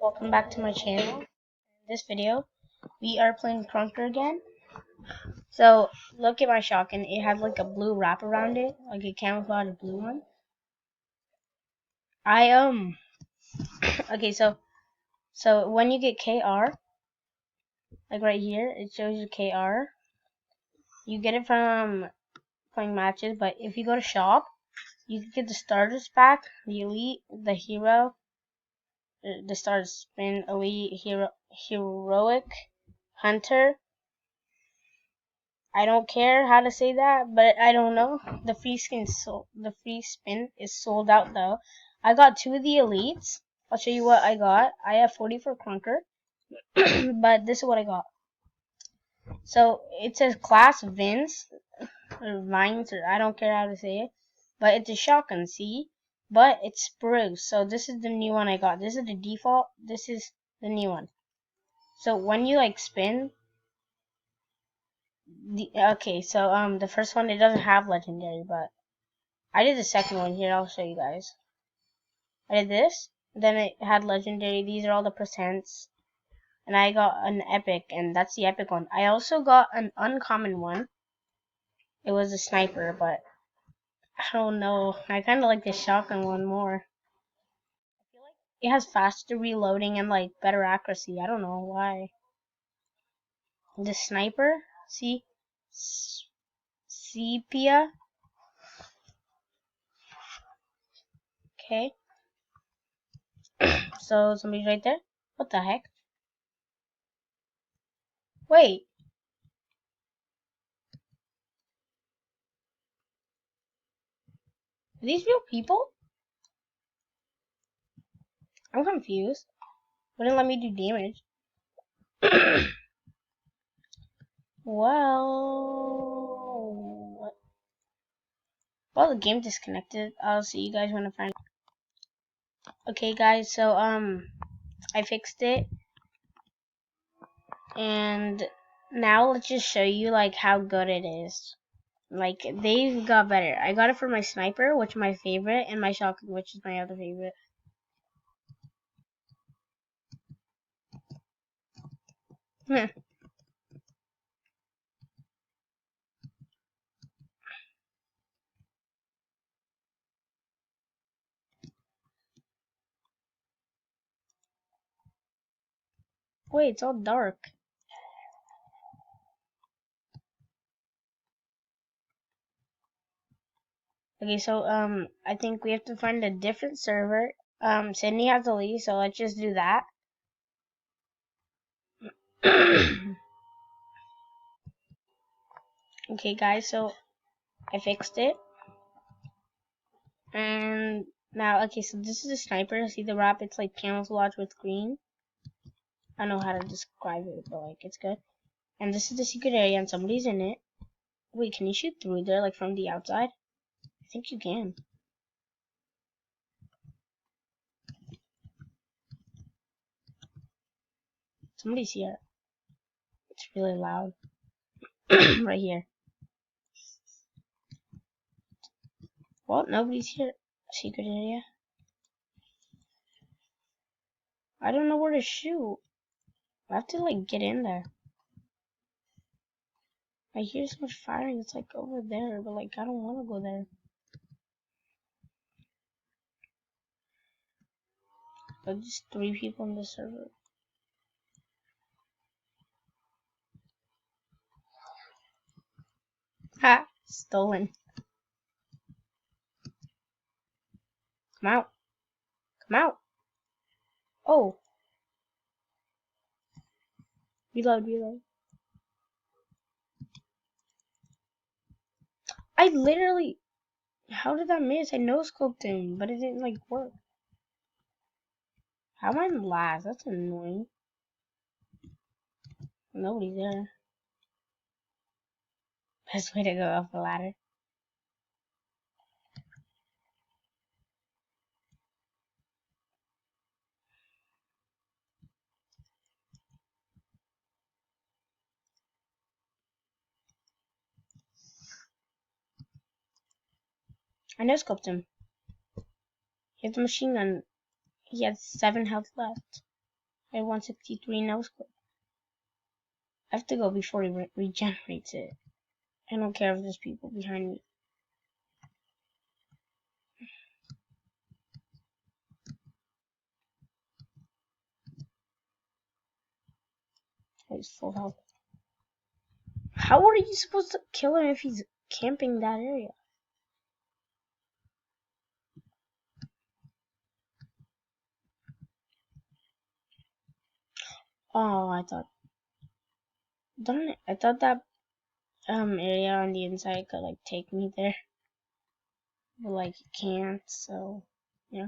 welcome back to my channel. In this video, we are playing Krunker again. So, look at my shotgun. It has like a blue wrap around it, like a camouflage blue one. Okay, so when you get KR, like right here, it shows you KR. You get it from playing matches, but if you go to shop, you can get the starters pack, the elite, the hero, the starter spin, elite, heroic, hunter. I don't care how to say that, but I don't know. The free spin is sold out though. I got two of the elites. I'll show you what I got. I have 40 for Krunker, but this is what I got. So it says class Vince or Vines, or I don't care how to say it, but it's a shotgun. See, but it's spruce. So this is the new one I got. This is the default. This is the new one. So when you like spin. Okay, so the first one, it doesn't have legendary, but I did the second one here. I'll show you guys. I did this, then it had legendary. These are all the percents, and I got an epic, and that's the epic one. I also got an uncommon one. It was a sniper, but I don't know. I kind of like the shotgun one more. I feel like it has faster reloading and like better accuracy. I don't know why. The sniper, see, sepia. Okay. So somebody's right there. What the heck? Wait. Are these real people? I'm confused. Wouldn't let me do damage. Well, the game disconnected. I'll see you guys when I find. Okay, guys. So I fixed it, and now let's just show you like how good it is. Like they've got better. I got it for my sniper, which is my favorite, and my shotgun, which is my other favorite. Wait, it's all dark. Okay, so I think we have to find a different server. Sydney has to leave, so let's just do that. Okay, guys, so I fixed it, and now okay, so this is a sniper. See the wrap? It's like camouflage with green. I don't know how to describe it, but like it's good. And this is the secret area, and somebody's in it. Wait, can you shoot through there, like from the outside? I think you can. Somebody's here. It's really loud. Right here. Well, nobody's here. Secret area. I don't know where to shoot. I have to like get in there. I hear so much firing. It's like over there, but like I don't want to go there. But just 3 people in the server. Ha! Stolen. Come out. Come out. Oh. Reload, reload. I literally... How did that miss? I no-scoped him, but it didn't like work. How am I in last? That's annoying. Nobody's there. Best way to go up the ladder. I no-scoped him. He has the machine gun. He has 7 health left. I have 163 no scope. I have to go before he regenerates it. I don't care if there's people behind me. He's full health. How are you supposed to kill him if he's camping that area? Oh, I thought. Darn it! I thought that area on the inside could like take me there, but like it can't. So yeah.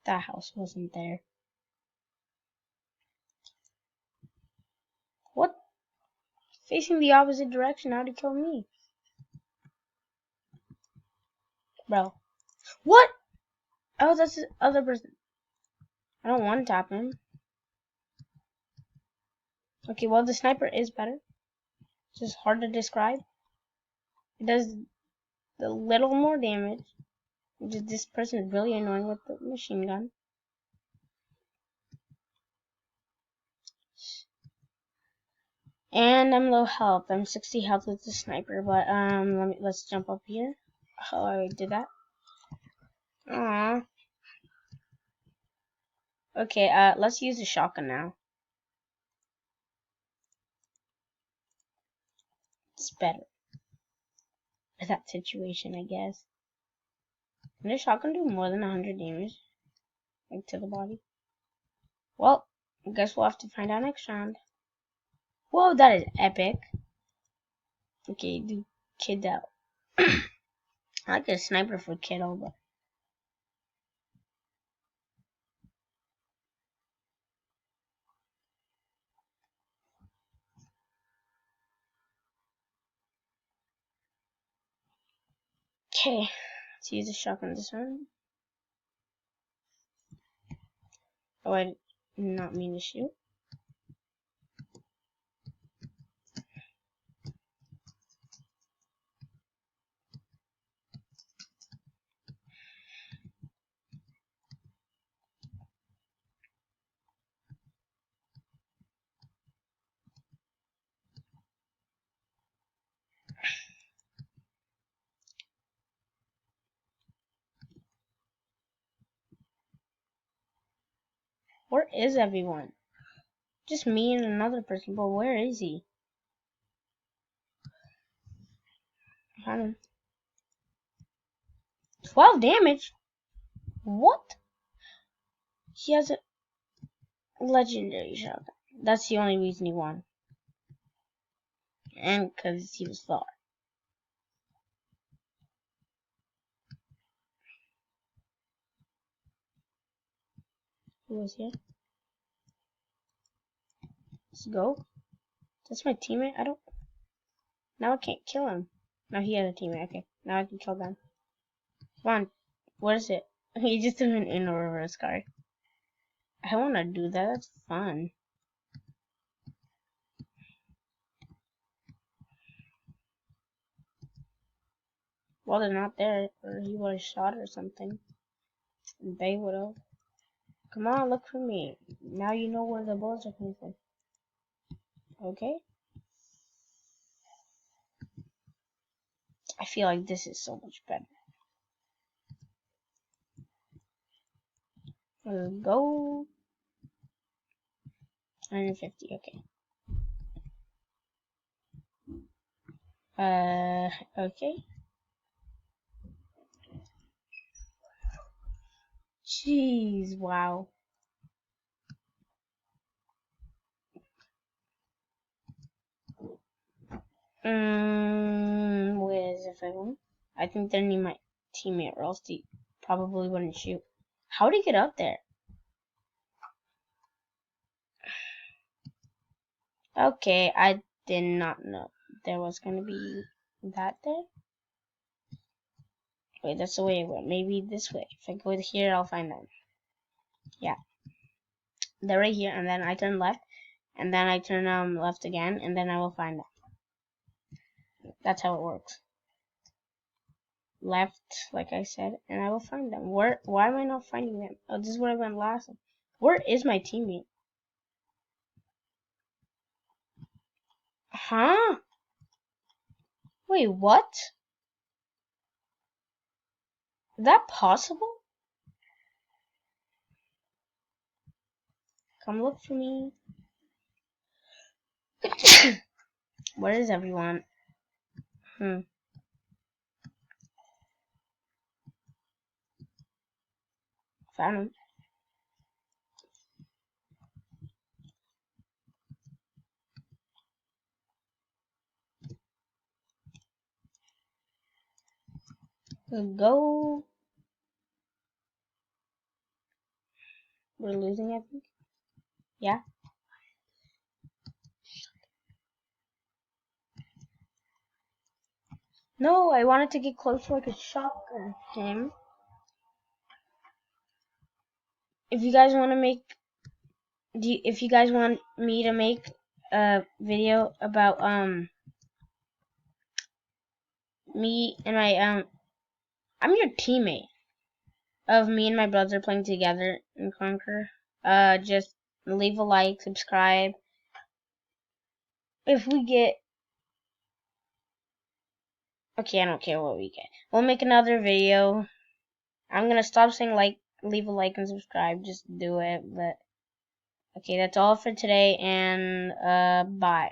That house wasn't there. What? Facing the opposite direction. How'd he kill me, bro? What? Oh, that's the other person. I don't want to tap him. Okay, well the sniper is better. It's just hard to describe. It does a little more damage. This person is really annoying with the machine gun. And I'm low health. I'm 60 health with the sniper, but let's jump up here. Oh, I did that. Aww. Okay, let's use the shotgun now. It's better for that situation, I guess. Can the shotgun do more than 100 damage? Like to the body? Well, I guess we'll have to find out next round. Whoa, that is epic. Okay, do Kiddo. I like a sniper for Kiddo, but okay, let's use the shotgun this one. Oh, I did not mean to shoot. Where is everyone? Just me and another person, but where is he? I found him. 12 damage? What? He has a legendary shotgun. That's the only reason he won. And because he was far. Who was here? Let's go. That's my teammate. Now I can't kill him. Now he has a teammate. Okay. Now I can kill them. Come on. What is it? He just threw an in a reverse card. I want to do that. That's fun. Well, they're not there. Or he would have shot or something. They would have. Come on, look for me. Now you know where the bullets are coming from. Okay? I feel like this is so much better. Let's go. 150, okay. Okay. Jeez, wow. Where is everyone? I think they're near my teammate, or else they probably wouldn't shoot. How'd he get up there? Okay, I did not know there was gonna be that there. Wait, that's the way it went. Maybe this way. If I go here, I'll find them. Yeah. They're right here, and then I turn left, and then I turn left again, and then I will find them. That's how it works. left, like I said, and I will find them. Why am I not finding them? Oh, this is where I went last. Where is my teammate? Huh? Wait, what? Is that possible? Come look for me. Where is everyone? Found him. Go. We're losing, I think. Yeah. No, I wanted to get close so I could shotgun him. If you guys want to make, if you guys want me to make a video about me and my I'm your teammate of me and my brother playing together in Krunker. Just leave a like, subscribe. If we get, okay, I don't care what we get. We'll make another video. I'm gonna stop saying like, leave a like and subscribe. Just do it. But okay, that's all for today, and bye.